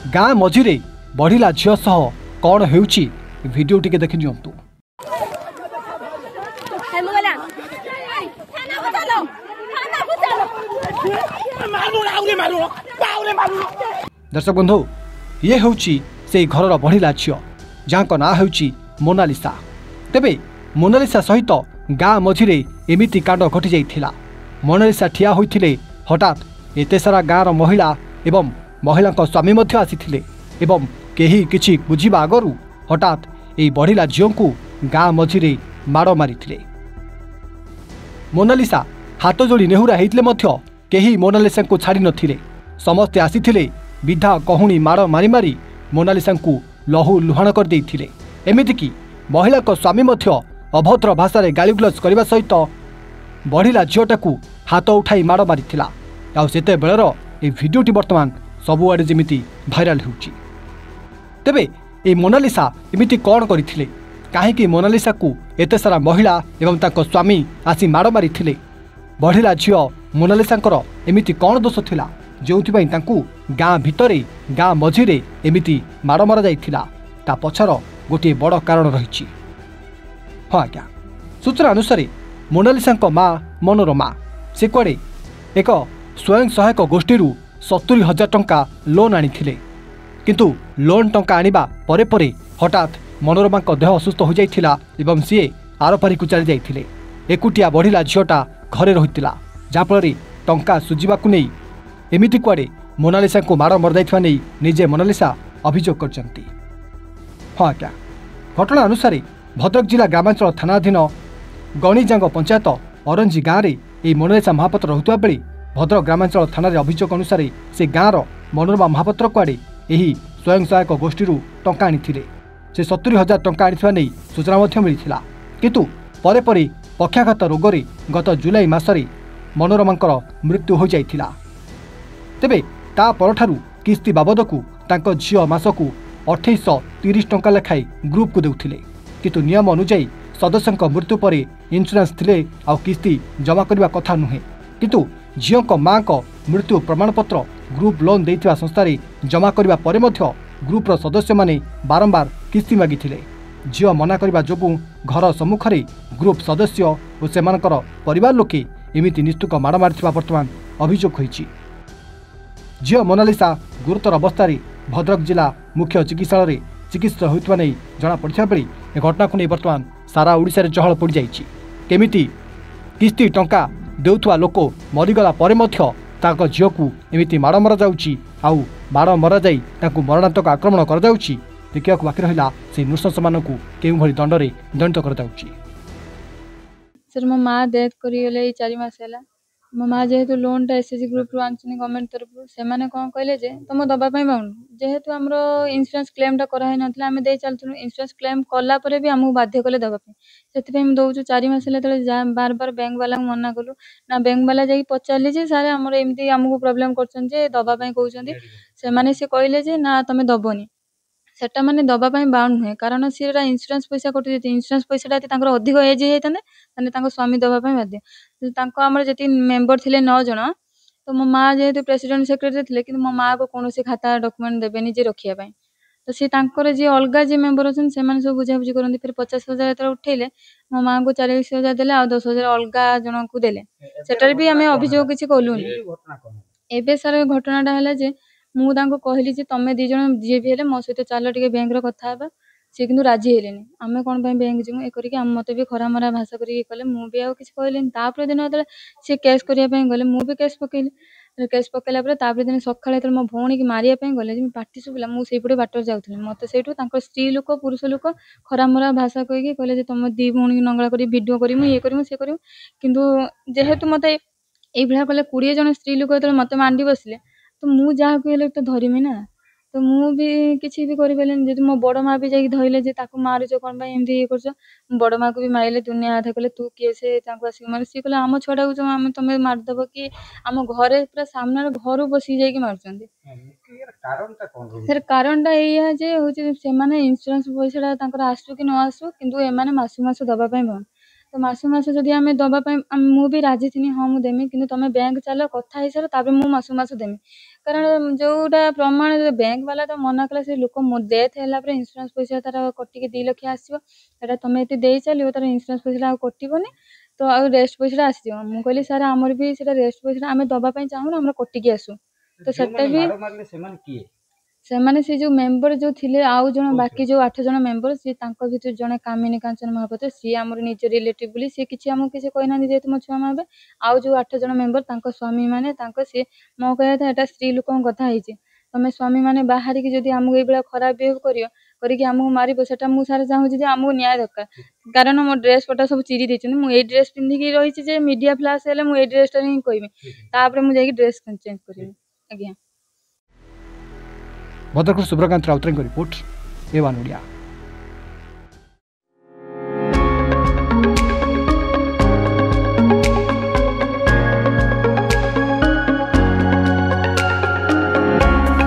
गाँ मझिरे बढ़िला झील सह कौन होउची वीडियो टिके देखि नियंतु। दर्शक बंधु ये होउची से घरर बढ़िला झील जहाँ ना होउची मोनालिसा। तेबे मोनालिसा सहित गाँ मझिरे एमिति कांड घटी जाइथिला। मोनालिसा ठिया होइथिले हठात एते सारा गाँर महिला एवं महिला स्वामी मध्य आसीथिले एवं केही किछि बुझिबा आगरु हठात एई बढ़िला झील को गाँ मझिरे माड़ मारिथिले। मोनालिसा हाथ जोड़ी नेहुरा हेइथिले मध्य केही मोनालिसा को छाड़ी नथिले। समस्ते आसीथिले विधा कहूणी माड़ मारी मारी मोनालिसा को लहू लुहाण कर देइथिले। एमिति कि महिला स्वामी मध्य अभद्र भाषा रे गालीगुलज करबा सहित बढ़िला झीलटाकू हाथ उठाई माड़ मारिथिला। आ सेते बेलर ए भिडियोटी वर्तमान सबुआडे जेमिति भाइराल होउची। तेबे ए मोनालिसा एमिति कौन करथिले काहेकि मोनालिसा को एते सारा महिला एवं ताको स्वामी आसी माड़ मारिथिले। बढ़िला झील मोनालिसांकर एमिति कौन दोष थिला जोंथिबाई तांकू गाँ भितरे गाँ मझिरे एमिति माड़ मारा जाइथिला ता पछर गोटे बड़ कारण रहिछि। हाँ आज्ञा सूचना अनुसार मोनालिसा माँ मनोरमा से कुआडे एक स्वयं सहायक गोष्ठी 70,000 टंका लोन आनिथिले। किंतु लोन टंका आनिबा परे परे हठात मनोरमा देह असुस्थ हो जाइथिला एवं सीए आरपारी को चली जाइथिले। एकुटिया बढ़िला झीलटा घरे रहिथिला जाफल टंका सुझिबाकू नहीं एमिति कुआडे मोनालिसा को माड़ मर जाइथिबा नहीं निजे मोनालिसा अभियोग करचंती। हाँ आज्ञा घटना अनुसार भद्रक जिला ग्रामांचल थानाधीन गणिजांग पंचायत अरंजी गाँव में यह मोनालिसा महापात्र रहुवा बेले भद्रक ग्रामांचल थाना अभियोग अनुसार से गाँवर मनोरमा महापात्र कुआडे यही स्वयं सहायक गोष्ठी टंका आनिथिले। से 70,000 टंका आनिथिबा नै सूचना मध्य मिलिथिला। किंतु परे परे पक्षाघात रोगरे गत जुलाई मासरे मनोरमांकर मृत्यु हो जाइथिला। तेबे ता परठारु किस्ती बाबदकू तांको झियो मासकू 2830 टंका लेखाई ग्रुप को देउथिले। किंतु नियम अनुसार सदस्यों मृत्यु पर इन्सुरांस थिले आ किस्ती जमा करबा कथा नुहे। किंतु झील माँ को मृत्यु प्रमाणपत्र ग्रुप लोन देइथिबा संस्थारे जमा करबा परे मध्य ग्रुपर सदस्य माने बारंबार किस्ती मागिथिले। झील मना करबा जोगु घर सम्मुखरे ग्रुप सदस्य और सेमानकर परिवार लोके एमिति निस्तुक माड़ मारिथिबा वर्तमान अभियोग होइछि। झील मोनालिसा गुरुतर अवस्था भद्रक जिला मुख्य चिकित्सालय चिकित्सित होइथिबा नै जना पड़िथिबा बेले ए घटना को नै वर्तमान सारा ओडिसा रे चहल पड़ जाइछि। केमिति किस्ती टंका देउथुवा लोक मरीगला परे मध्य ताको झील को एमिति माड़ मरा जाउछि आउ माड़ मरा जाई ताको मरणात्मक आक्रमण कर जाउछि। देखिया बाकी रहिला से नृशंस मानकू केउ भली दंडरे दंडित कर जाउछि। सर मो माँ डेथ करिगले 4 मास हैला। मो माँ जेहेतु लोनटा एसएसजी ग्रुप रु आनछनी गवर्नमेंट तरफ से कौन कहले जे तुम दबा बाउंड जेहेतु आमर इन्सुरांस क्लेमटा कराई नथिला आमे दे चलथुनु। इन्सुरांस क्लेम कला परे भी आमु बाध्य कले दबा से दौचु 4 मास बार बार बैंक वाला मना कलु ना बैंक वाला जाई पचारली जे सारे आमर एमती आमको प्रॉब्लम करछन जे दबा कहउछन्ती से कहले जे ना तमे दबोनी सेटा माने दबा बाउंड नुहे कारण सी इन्सुरांस पैसा कटि जाती। इन्सुरांस पैसा अधिक एज होता स्वामी दबा बाध्य आमर जी मेम्बर थे 9 जन तो मो माँ जेहेतु प्रेसिडेंट सेक्रेटरी थे कि मो माँ को कौन खाता डॉक्यूमेंट देवेनि जे रखापी तो सी जी अलग जी मेम्बर अच्छे से सब बुझाबुझी करते फिर 50,000 जो उठेले मो माँ को 40,000 देले आ 10,000 अलग जन को देले सेटार भी आम अभियोग किसी कलुनि। एबे सर घटनाटा है जे मुझे कहली जे तमें 2 जन जी भी मो सहित चल टे बैंक कथा सी कि राजी हेलेनि आम कौन बैंक जीवु ये करके मत भी खरा मरा भाषा कले मुझे आउ किसी कहलेनि। तापर दिन जो सी केस करने गले मुझे केस पकईली केस पकईला तापर दिन सकाଳେ मो भौणी की मारिया गले पार्टी शुभिला मुझे बाटर जाऊँगी मत से स्त्री लोक पुरुष लोक खरा मरा भाषा कहीकि कहले तुम 2 भौणी नंगला कर भिड कर ये कर सी कर कि जेहेतु मत ये कले 20 जन स्त्री लोक जो मत मांडी बसले तो मुझे जहाँ कहले तो धरमी ना तो मु भी किसी भी करें जो मो बड़ माँ भी जाकि धरले जे ताकू मारुच कौन एमती ये कर बड़ माँ को भी मारे दुनिया हाथ कले तू किए से आसिक मारे सी कहले आम छुआ को आम तुम मारिदेव कि आम घरे पूरा सामने घर बसिक जाकि मारुंट सर कारणटा ये हूँ से इन्सुरांस पैसा आसू कि न आसू कि एम मासू मास दवापाई तो मास जदि आम दवापाई मुझे राजी थी हाँ मुझे देमी कि तुम बैंक चल कथा ही सार तापर मुझे देमी कारण जोटा प्रमाण बैंक वाला तो मना कला से लोक डेथ है इंश्योरेंस पैसा तार कटिक 2 लाख आसो तुम ये दे चलो तार इंश्योरेंस पैसा कटोनी तो आ रेस्ट पैसा आस मुझे कहली सार आमर भी रेस्ट पैसा आम दवापाई चाहूँ आम कटिकी आसू तो सेटा भी से जो मेंबर जो थिले आउ जन बाकी जो 8 जन मेंबर सी भर जड़े कामिनी कांचन महापात्र सी आम निज रिलेटिव बोली सी किसी आमको किसी कहना जेहतु मो छुआ मावे आउ जो 8 जन मेंबर स्वामी मैंने सी मो कह था एटा स्त्री लोक कथा तुम स्वामी मैंने बाहर की जब आमको ये खराब बिहेव करके आमको मार सेटा मुझे चाहूँ आमको न्याय दरकार कारण मो ड्रेस पटा सब चिरी देते मुझे ड्रेस पिंधिकी रही मीडिया फ्लाश है मुझे ड्रेसटा ही कहमी मुझे ड्रेस चेंज करी आज्ञा भद्रक सुब्रकांत राउतर रिपोर्ट एवान ओडिया।